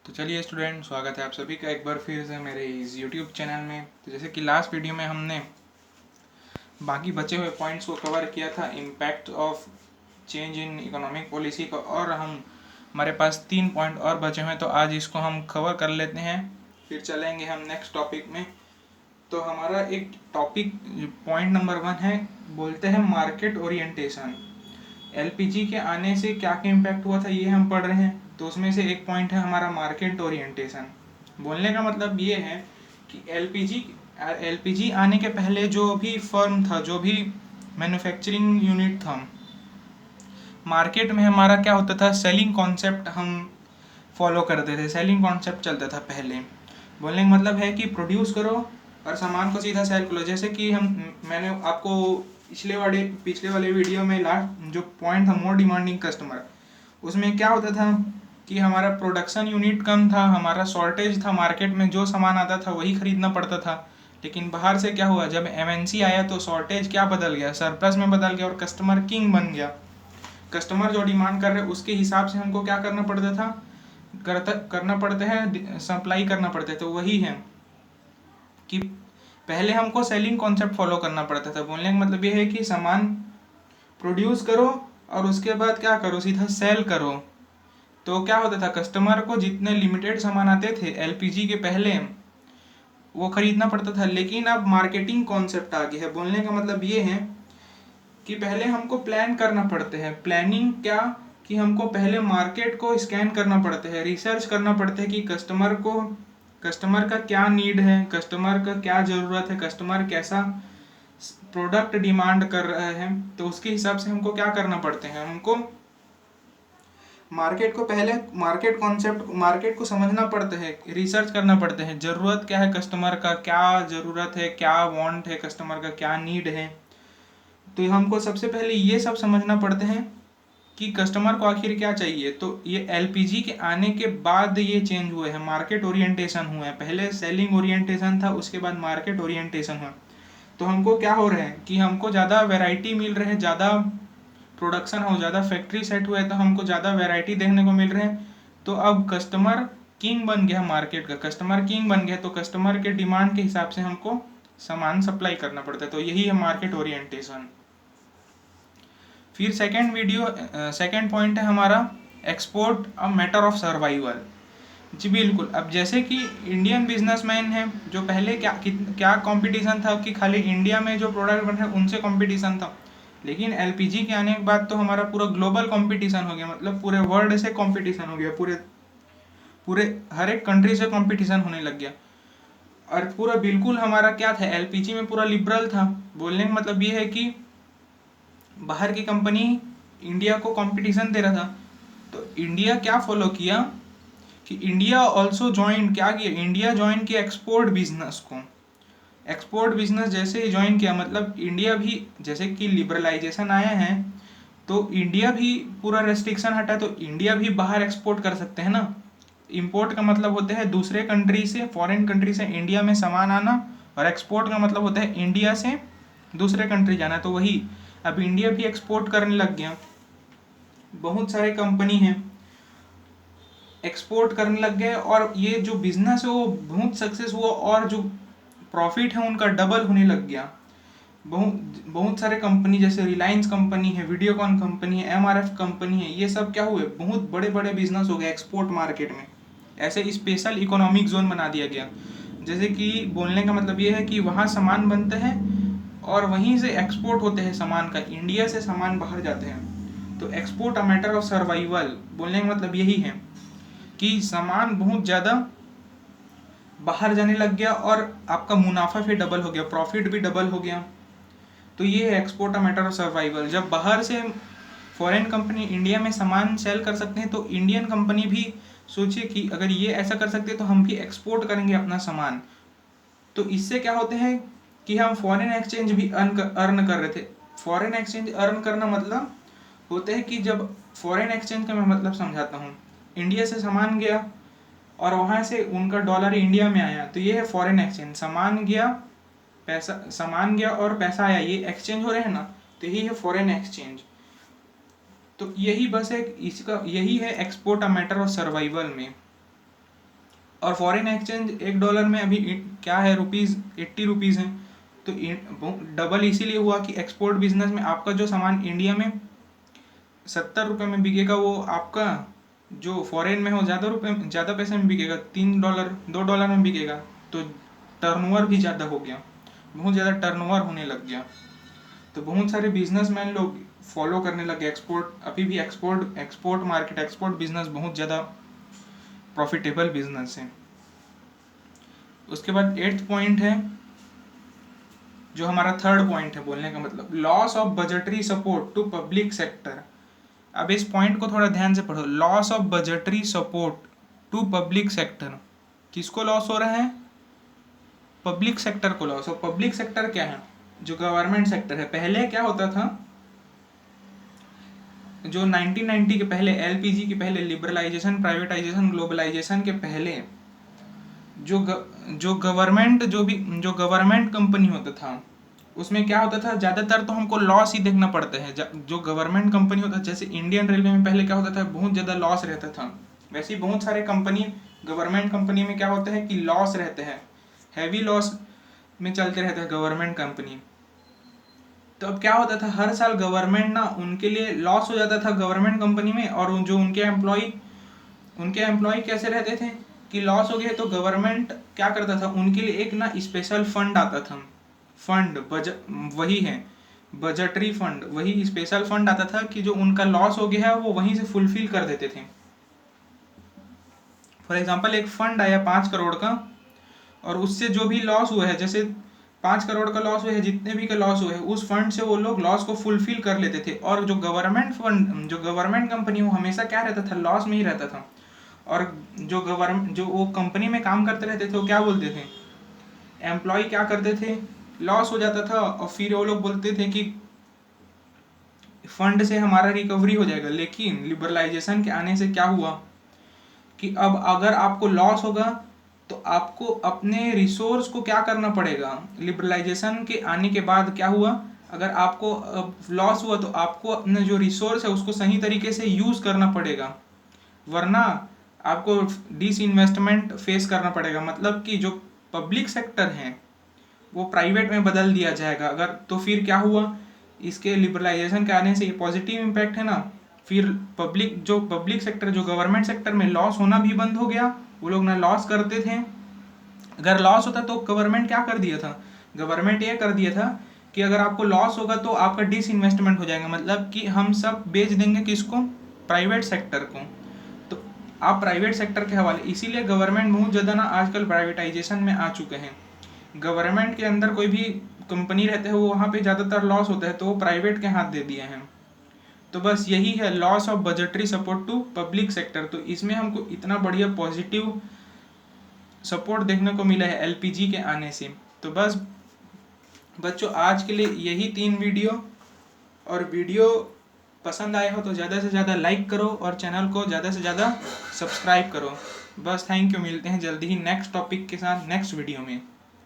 तो चलिए स्टूडेंट, स्वागत है आप सभी का एक बार फिर से मेरे इस यूट्यूब चैनल में। तो जैसे कि लास्ट वीडियो में हमने बाकी बचे हुए पॉइंट्स को कवर किया था, impact of change in economic policy का, और हमारे पास 3 पॉइंट और बचे हुए हैं, तो आज इसको हम कवर कर लेते हैं, फिर चलेंगे हम नेक्स्ट टॉपिक में। तो हमारा एक टॉपिक पॉइंट नंबर 1 है, बोलते हैं मार्केट ओरिएंटेशन। एलपीजी के आने से क्या क्या इम्पैक्ट हुआ था ये हम पढ़ रहे हैं। तो उसमें से एक पॉइंट है हमारा मार्केट ओरिएंटेशन। बोलने का मतलब ये है कि एलपीजी आने के पहले जो भी फर्म था, जो भी मैन्युफैक्चरिंग यूनिट था, मार्केट में हमारा क्या होता था, सेलिंग कॉन्सेप्ट हम फॉलो करते थे, सेलिंग कॉन्सेप्ट चलता था पहले। बोलने का मतलब है कि प्रोड्यूस करो और सामान को सीधा सेल करो। जैसे कि मैंने आपको पिछले वाले वीडियो में लास्ट जो पॉइंट था, मोर डिमांडिंग कस्टमर, उसमें क्या होता था कि हमारा प्रोडक्शन यूनिट कम था, हमारा शॉर्टेज था, मार्केट में जो सामान आता था वही खरीदना पड़ता था। लेकिन बाहर से क्या हुआ, जब एमएनसी आया तो शॉर्टेज क्या बदल गया, सरप्लस में बदल गया और कस्टमर किंग बन गया। कस्टमर जो डिमांड कर रहे हैं उसके हिसाब से हमको क्या करना पड़ता था, करना पड़ता है, सप्लाई करना पड़ता है। तो वही है कि पहले हमको सेलिंग कॉन्सेप्ट फॉलो करना पड़ता था। बोलने का मतलब ये है कि सामान प्रोड्यूस करो और उसके बाद क्या करो, सीधा सेल करो। तो क्या होता था, कस्टमर को जितने लिमिटेड सामान आते थे एलपीजी के पहले वो खरीदना पड़ता था। लेकिन अब मार्केटिंग कॉन्सेप्ट आ गया है। बोलने का मतलब ये है कि पहले हमको प्लान करना पड़ते हैं। प्लानिंग क्या, कि हमको पहले मार्केट को स्कैन करना पड़ता है, रिसर्च करना पड़ता है कि कस्टमर का क्या नीड है, कस्टमर का क्या ज़रूरत है, कस्टमर कैसा प्रोडक्ट डिमांड कर रहा है। तो उसके हिसाब से हमको क्या करना पड़ते हैं, हमको मार्केट को समझना पड़ता है, रिसर्च करना पड़ता है, ज़रूरत क्या है कस्टमर का, क्या ज़रूरत है, क्या वांट है कस्टमर का, क्या नीड है। तो हमको सबसे पहले ये सब समझना पड़ते हैं कि कस्टमर को आखिर क्या चाहिए। तो ये एलपीजी के आने के बाद ये चेंज हुए हैं, मार्केट ओरिएंटेशन हुआ है। पहले सेलिंग ओरिएंटेशन था, उसके बाद मार्केट ओरिएंटेशन हुआ। तो हमको क्या हो रहा है कि हमको ज़्यादा वैरायटी मिल रहे हैं, ज़्यादा प्रोडक्शन हो, ज़्यादा फैक्ट्री सेट हुए तो हमको ज़्यादा वैरायटी देखने को मिल रहे हैं। तो अब कस्टमर किंग बन गया, मार्केट का कस्टमर किंग बन गया। तो कस्टमर के डिमांड के हिसाब से हमको सामान सप्लाई करना पड़ता है। तो यही है मार्केट ओरिएंटेशन। फिर सेकेंड पॉइंट है हमारा export a matter of survival. जी बिल्कुल। अब जैसे कि इंडियन बिजनेसमैन हैं, जो पहले क्या कंपटीशन था कि खाली इंडिया में जो प्रोडक्ट बन रहे हैं उनसे कंपटीशन था। लेकिन एलपीजी के आने के बाद तो हमारा पूरा ग्लोबल कंपटीशन हो गया, मतलब पूरे वर्ल्ड से कंपटीशन हो गया, पूरे पूरे हर एक कंट्री से कंपटीशन होने लग गया। और पूरा बिल्कुल हमारा क्या था, एलपीजी में पूरा लिबरल था। बोलने का मतलब ये है कि बाहर की कंपनी इंडिया को कंपटीशन दे रहा था। तो इंडिया क्या फॉलो किया कि इंडिया ज्वाइन किया एक्सपोर्ट बिजनेस को। एक्सपोर्ट बिजनेस जैसे ही ज्वाइन किया, मतलब इंडिया भी, जैसे कि लिबरलाइजेशन आया है तो इंडिया भी पूरा रेस्ट्रिक्शन हटा, तो इंडिया भी बाहर एक्सपोर्ट कर सकते हैं ना। इंपोर्ट का मतलब होता है दूसरे कंट्री से, फॉरेन कंट्री से इंडिया में सामान आना, और एक्सपोर्ट का मतलब होता है इंडिया से दूसरे कंट्री जाना। तो वही अब इंडिया भी एक्सपोर्ट करने लग गया। बहुत सारे कंपनी हैं एक्सपोर्ट करने लग गए, और ये जो बिजनेस है वो बहुत सक्सेस हुआ, और जो प्रॉफिट है उनका डबल होने लग गया। बहुत बहुत सारे कंपनी, जैसे रिलायंस कंपनी है, वीडियोकॉन कंपनी है, एमआरएफ कंपनी है, ये सब क्या हुए, बहुत बड़े बड़े बिजनेस हो गए एक्सपोर्ट मार्केट में। ऐसे स्पेशल इकोनॉमिक जोन बना दिया गया। जैसे कि बोलने का मतलब ये है कि वहाँ सामान बनते हैं और वहीं से एक्सपोर्ट होते हैं सामान का, इंडिया से सामान बाहर जाते हैं। तो export a matter of survival, बोलने का मतलब यही है कि सामान बहुत ज़्यादा बाहर जाने लग गया और आपका मुनाफा भी डबल हो गया, प्रॉफिट भी डबल हो गया। तो ये है export a matter of survival. जब बाहर से फॉरेन कंपनी इंडिया में सामान सेल कर सकते हैं तो इंडियन कंपनी भी सोचिए कि अगर ये ऐसा कर सकते हैं तो हम भी एक्सपोर्ट करेंगे अपना सामान। तो इससे क्या होते हैं कि हम फॉरेन एक्सचेंज भी अर्न कर रहे थे। फॉरेन एक्सचेंज अर्न करना मतलब होता है कि जब फॉरेन एक्सचेंज का मैं मतलब समझाता हूँ, इंडिया से सामान गया और वहाँ से उनका डॉलर इंडिया में आया, तो ये है फॉरेन एक्सचेंज। सामान गया और पैसा आया, ये एक्सचेंज हो रहे हैं ना, तो यही है फॉरेन एक्सचेंज। तो यही बस है, इसका यही है export a matter of survival में। और फॉरेन एक्सचेंज $1 में अभी क्या है, ₹80 है। तो डबल इसीलिए हुआ कि एक्सपोर्ट बिजनेस में आपका जो सामान इंडिया में ₹70 में बिकेगा, वो आपका जो फॉरेन में हो ज़्यादा पैसे में बिकेगा, $2 में बिकेगा। तो टर्नओवर भी ज़्यादा हो गया, बहुत ज़्यादा टर्नओवर होने लग गया। तो बहुत सारे बिजनेसमैन लोग फॉलो करने लगे एक्सपोर्ट। अभी भी एक्सपोर्ट मार्केट, एक्सपोर्ट बिजनेस बहुत ज़्यादा प्रॉफिटेबल बिजनेस है। उसके बाद 8th पॉइंट है, जो हमारा 3rd पॉइंट है बोलने का मतलब, loss of budgetary support to public sector. अब इस पॉइंट को थोड़ा ध्यान से पढ़ो। Loss of budgetary support to public sector, किसको लॉस हो रहा है? पब्लिक सेक्टर को लॉस। और पब्लिक सेक्टर क्या है? जो गवर्नमेंट सेक्टर है। पहले क्या होता था, जो 1990 के पहले, एलपीजी के पहले, लिबरलाइजेशन, प्राइवेटाइजेशन, ग्लोबलाइजेशन के पहले, जो गवर्नमेंट कंपनी होता था, उसमें क्या होता था, ज़्यादातर तो हमको लॉस ही देखना पड़ता है। जो गवर्नमेंट कंपनी होता है, जैसे इंडियन रेलवे में पहले क्या होता था, बहुत ज़्यादा लॉस रहता था। वैसे ही बहुत सारे कंपनी, गवर्नमेंट कंपनी में क्या होता है कि लॉस रहते हैं, हैवी लॉस में चलते रहते हैं गवर्नमेंट कंपनी। तो अब क्या होता था, हर साल गवर्नमेंट ना, उनके लिए लॉस हो जाता था गवर्नमेंट कंपनी में। और जो उनके एम्प्लॉय कैसे रहते थे कि लॉस हो गए तो गवर्नमेंट क्या करता था, उनके लिए एक ना स्पेशल फंड आता था। फंड वही है बजटरी फंड, वही स्पेशल फंड आता था कि जो उनका लॉस हो गया है वो वहीं से फुलफिल कर देते थे। फॉर एग्जांपल, एक फंड आया 5 करोड़ का, और उससे जो भी लॉस हुआ है, जैसे 5 करोड़ का लॉस हुआ है, जितने भी का लॉस हुआ है, उस फंड से वो लोग लॉस को फुलफिल कर लेते थे। और जो गवर्नमेंट कंपनी, वो हमेशा क्या रहता था, लॉस में ही रहता था। और जो वो कंपनी में काम करते रहते थे, वो क्या बोलते थे, एम्प्लॉय क्या करते थे, लॉस हो जाता था और फिर वो लोग बोलते थे कि फंड से हमारा रिकवरी हो जाएगा। लेकिन लिबरलाइजेशन के आने से क्या हुआ कि अब अगर आपको लॉस होगा तो आपको अपने रिसोर्स को क्या करना पड़ेगा। लिबरलाइजेशन के आने के बाद क्या हुआ, अगर आपको लॉस हुआ तो आपको अपना जो रिसोर्स है उसको सही तरीके से यूज़ करना पड़ेगा, वरना आपको डिसइन्वेस्टमेंट फेस करना पड़ेगा। मतलब कि जो पब्लिक सेक्टर है वो प्राइवेट में बदल दिया जाएगा अगर। तो फिर क्या हुआ, इसके लिबरलाइजेशन के आने से ये पॉजिटिव इम्पैक्ट है ना। फिर पब्लिक सेक्टर, जो गवर्नमेंट सेक्टर में लॉस होना भी बंद हो गया, वो लोग ना लॉस करते थे। अगर लॉस होता तो गवर्नमेंट क्या कर दिया था, गवर्नमेंट ये कर दिया था कि अगर आपको लॉस होगा तो आपका डिसइन्वेस्टमेंट हो जाएगा। मतलब कि हम सब बेच देंगे किसको, प्राइवेट सेक्टर को। तो आप प्राइवेट सेक्टर के हवाले, इसीलिए गवर्नमेंट बहुत ज़्यादा ना आजकल प्राइवेटाइजेशन में आ चुके हैं। गवर्नमेंट के अंदर कोई भी कंपनी रहते हैं, वो वहाँ पे ज़्यादातर लॉस होता है, तो वो प्राइवेट के हाथ दे दिए हैं। तो बस यही है loss of budgetary support to public sector. तो इसमें हमको इतना बढ़िया पॉजिटिव सपोर्ट देखने को मिला है एलपीजी के आने से। तो बस बच्चों, आज के लिए यही 3 वीडियो। और वीडियो पसंद आए हो तो ज़्यादा से ज़्यादा लाइक करो और चैनल को ज़्यादा से ज़्यादा सब्सक्राइब करो। बस थैंक यू, मिलते हैं जल्दी ही नेक्स्ट टॉपिक के साथ नेक्स्ट वीडियो में।